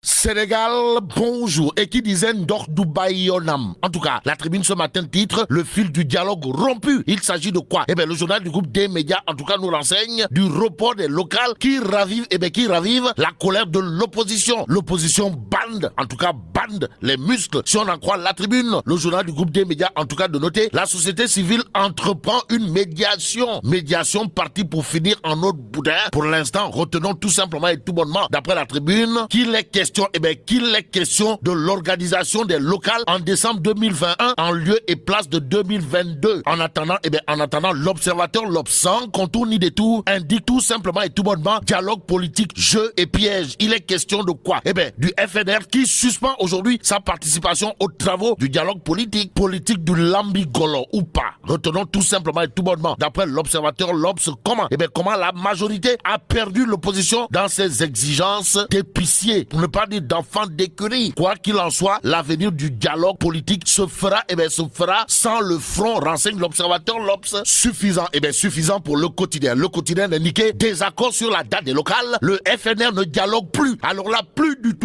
Sénégal, bonjour. Et qui disait Ndor Dubaï Yonam. En tout cas, la tribune ce matin titre le fil du dialogue rompu. Il s'agit de quoi? Eh bien, le journal du groupe des médias, en tout cas, nous renseigne du report des locales qui ravive, la colère de l'opposition. L'opposition bande, en tout cas, bande les muscles. Si on en croit la tribune, le journal du groupe des médias, en tout cas, de noter, la société civile entreprend une médiation. Médiation partie pour finir en autre boudin. Pour l'instant, retenons tout simplement et tout bonnement, d'après la tribune, qu'il est question de l'organisation des locales en décembre 2021 en lieu et place de 2022. En attendant, l'observateur sans contour ni détour indique tout simplement et tout bonnement dialogue politique, jeu et piège. Il est question de quoi? Du FNR qui suspend aujourd'hui sa participation aux travaux du dialogue politique du Lambigolo ou pas. Retenons tout simplement et tout bonnement, d'après l'observateur comment la majorité a perdu l'opposition dans ses exigences d'épicier, pour ne pas dire d'enfants d'écurie. Quoi qu'il en soit, l'avenir du dialogue politique se fera sans le front, renseigne l'observateur suffisant pour le quotidien. Le quotidien indiquait désaccord sur la date des locales. Le FNR ne dialogue plus. Alors là, plus du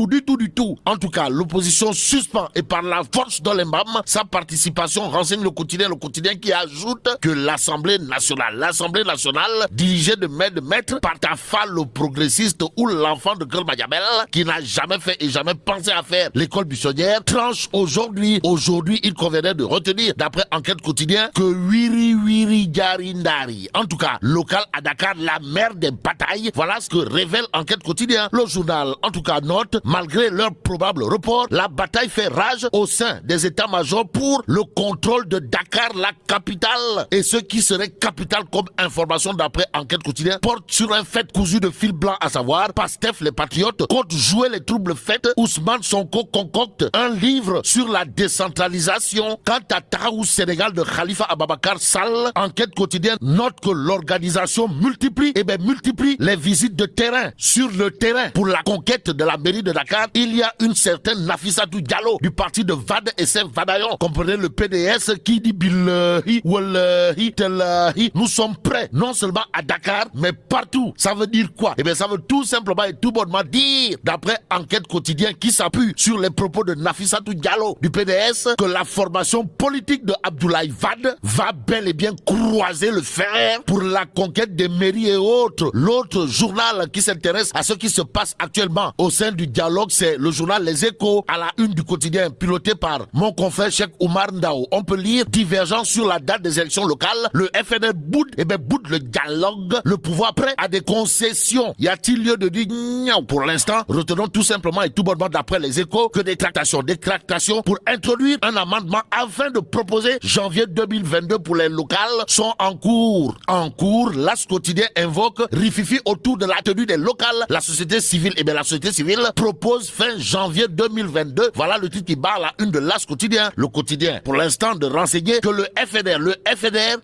tout. En tout cas, l'opposition suspend et par la force de l'embam sa participation, renseigne le quotidien qui ajoute que l'Assemblée nationale, dirigée de maître par Tafa le progressiste ou l'enfant de Kër Madiabel, qui n'a jamais fait et jamais pensé à faire l'école buissonnière, tranche aujourd'hui. Aujourd'hui, il conviendrait de retenir, d'après Enquête quotidien, que Wiri Jarindari, en tout cas, local à Dakar, la mère des batailles, voilà ce que révèle Enquête quotidien. Le journal, en tout cas, note, malgré leur probable report, la bataille fait rage au sein des états-majors pour le contrôle de Dakar, la capitale. Et ce qui serait capital comme information d'après Enquête quotidien porte sur un fait cousu de fil blanc, à savoir Pastef les patriotes comptent jouer les troubles faits. Ousmane Sonko concocte un livre sur la décentralisation. Quant à Tahaou Sénégal de Khalifa Ababakar Sall, Enquête quotidienne note que l'organisation multiplie les visites de terrain. Sur le terrain, pour la conquête de la mairie de Dakar, il y a une certaine Nafissatou Diallo du parti de Wade et Sef Vadayon. Comprenez le PDS qui dit billahi, wallahi, tallahi. Nous sommes prêts, non seulement à Dakar, mais partout. Ça veut dire quoi? Ça veut tout simplement et tout bonnement dire, d'après Enquête quotidien qui s'appuie sur les propos de Nafissatou Diallo du PDS, que la formation politique de Abdoulaye Wade va bel et bien croiser le fer pour la conquête des mairies et autres. L'autre journal qui s'intéresse à ce qui se passe actuellement au sein du dialogue, c'est le journal Les Échos, à la une du quotidien, piloté par mon confrère Cheikh Oumar Ndao. On peut lire divergence sur la date des élections locales. Le FNL boude le dialogue, le pouvoir prêt à des concessions. Y a-t-il lieu de dire pour l'instant? Retenons tout simplement et tout bonnement d'après Les Échos que des tractations pour introduire un amendement afin de proposer janvier 2022 pour les locales sont en cours. L'As quotidien invoque rififi autour de la tenue des locales. La société civile propose fin janvier 2022. Voilà le titre qui barre la une de l'As quotidien. Le quotidien, pour l'instant, de renseigner que le FNR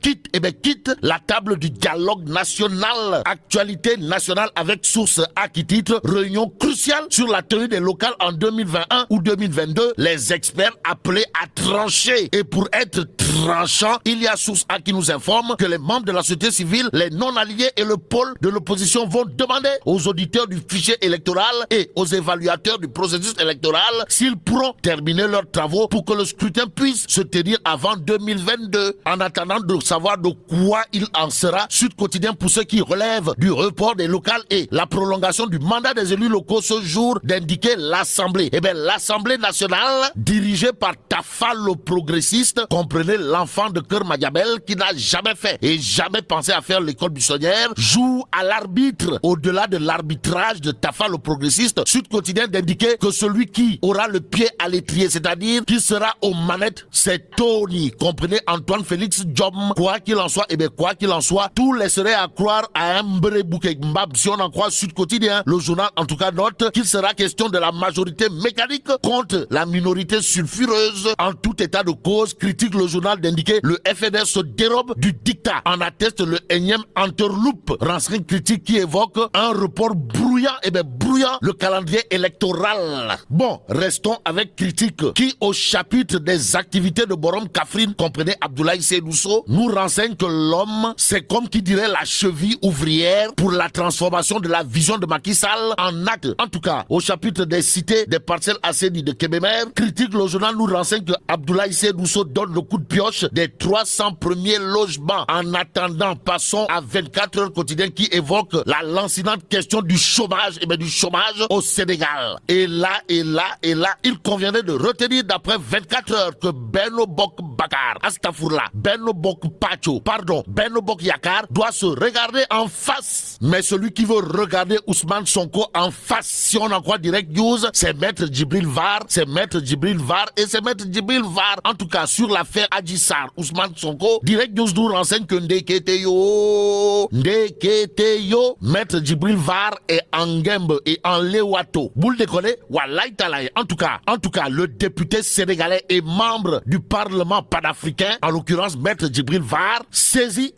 quitte la table du dialogue national. Actualité nationale avec source A qui titre réunion cruciale sur la tenue des locales en 2021 ou 2022. Les experts appelés à trancher. Et pour être tranchant, il y a source A qui nous informe que les membres de la société civile, les non-alliés et le pôle de l'opposition vont demander aux auditeurs du fichier électoral et aux évaluateurs du processus électoral s'ils pourront terminer leurs travaux pour que le scrutin puisse se tenir avant 2022. En attendant de savoir de quoi il en sera, Sud Quotidien pour ceux qui relèvent du report des locales et la prolongation du mandat des élus locaux ce jour d'indiquer l'Assemblée. L'Assemblée nationale, dirigée par Tafa le progressiste, comprenez l'enfant de Kër Madiabel qui n'a jamais fait et jamais pensé à faire l'école buissonnière, joue à l'arbitre. Au-delà de l'arbitrage de Tafa le progressiste, Sud Quotidien d'indiquer que celui qui aura le pied à l'étrier, c'est-à-dire qui sera aux manettes, c'est Tony. Comprenez Antoine Félix Diome. Quoi qu'il en soit, tout laisserait à croire à un Mbrebouké Mbab. Si on en croit Sud Quotidien, le journal en tout cas note qu'il sera question de la majorité mécanique contre la minorité sulfureuse. En tout état de cause, critique le journal journal d'indiquer le FNR se dérobe du dictat. En atteste le énième entourloupe. Renseignement critique qui évoque un report bruyant, brouillant le calendrier électoral. Bon, restons avec critique qui, au chapitre des activités de Borom Kafrine, comprenez Abdoulaye Seydousso, nous renseigne que l'homme, c'est comme qui dirait la cheville ouvrière pour la transformation de la vision de Macky Sall en acte. En tout cas, au chapitre des cités des parcelles assainies de Kébémer, critique le journal nous renseigne que Abdoulaye Seydousso donne le coup de pioche des 300 premiers logements. En attendant, passons à 24 heures quotidien qui évoque la lancinante question du chômage, du chômage au Sénégal. Et là, il conviendrait de retenir d'après 24 heures que Benno Bokk Bakar, Astafourla, Benno Bokk Pacho, Benno Bokk Yakaar doit se regarder en face. Mais celui qui veut regarder Ousmane Sonko en face, si on en croit Direct News, c'est Maître Djibril Var, et c'est Maître Djibril Var. En tout cas, sur l'affaire Adji Sarr, Ousmane Sonko, Direct News nous renseigne que Ndekete yo, Maître Djibril Var est en Gembe et en Lewato. Boule déconner, wallahi talaï. En tout cas, le député sénégalais et membre du Parlement panafricain, en l'occurrence Maître Djibril Var, saisit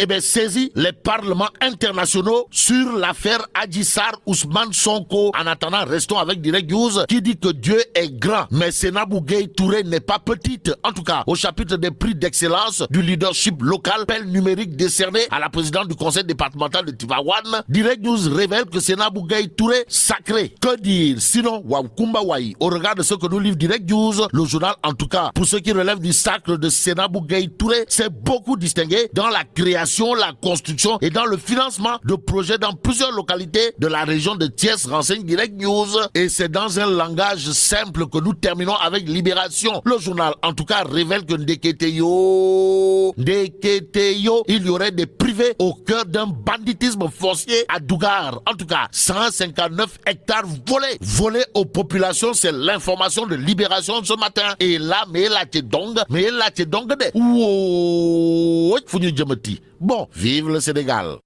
les parlements internationaux sur l'affaire Adji Sarr, Ousmane Sonko. En attendant, restons avec Direct News qui dit que Dieu est grand, mais Sénabou Gueye Touré n'est pas petite. En tout cas, au chapitre des prix d'excellence du leadership local, pelle numérique décerné à la présidente du conseil départemental de Tivaouane, Direct News révèle que Sénabou Gueye Touré sacré. Que dire sinon, waouh Kumba Waï, au regard de ce que nous livre Direct News, le journal en tout cas, pour ce qui relève du sacre de Sénabou Gueye Touré, c'est beaucoup distingué dans la création, la construction et dans le financement de projets dans plusieurs localités de la région de Thiès, renseigne Direct News. Et c'est dans un langage simple que nous terminons avec Libération. Le journal en tout cas révèle que Ndekete yo, il y aurait des privés au cœur d'un banditisme foncier à Dougar. En tout cas, 159 hectares volés aux populations, c'est l'information de Libération ce matin. Et là, mais là, t'es donc de. Bon, vive le Sénégal.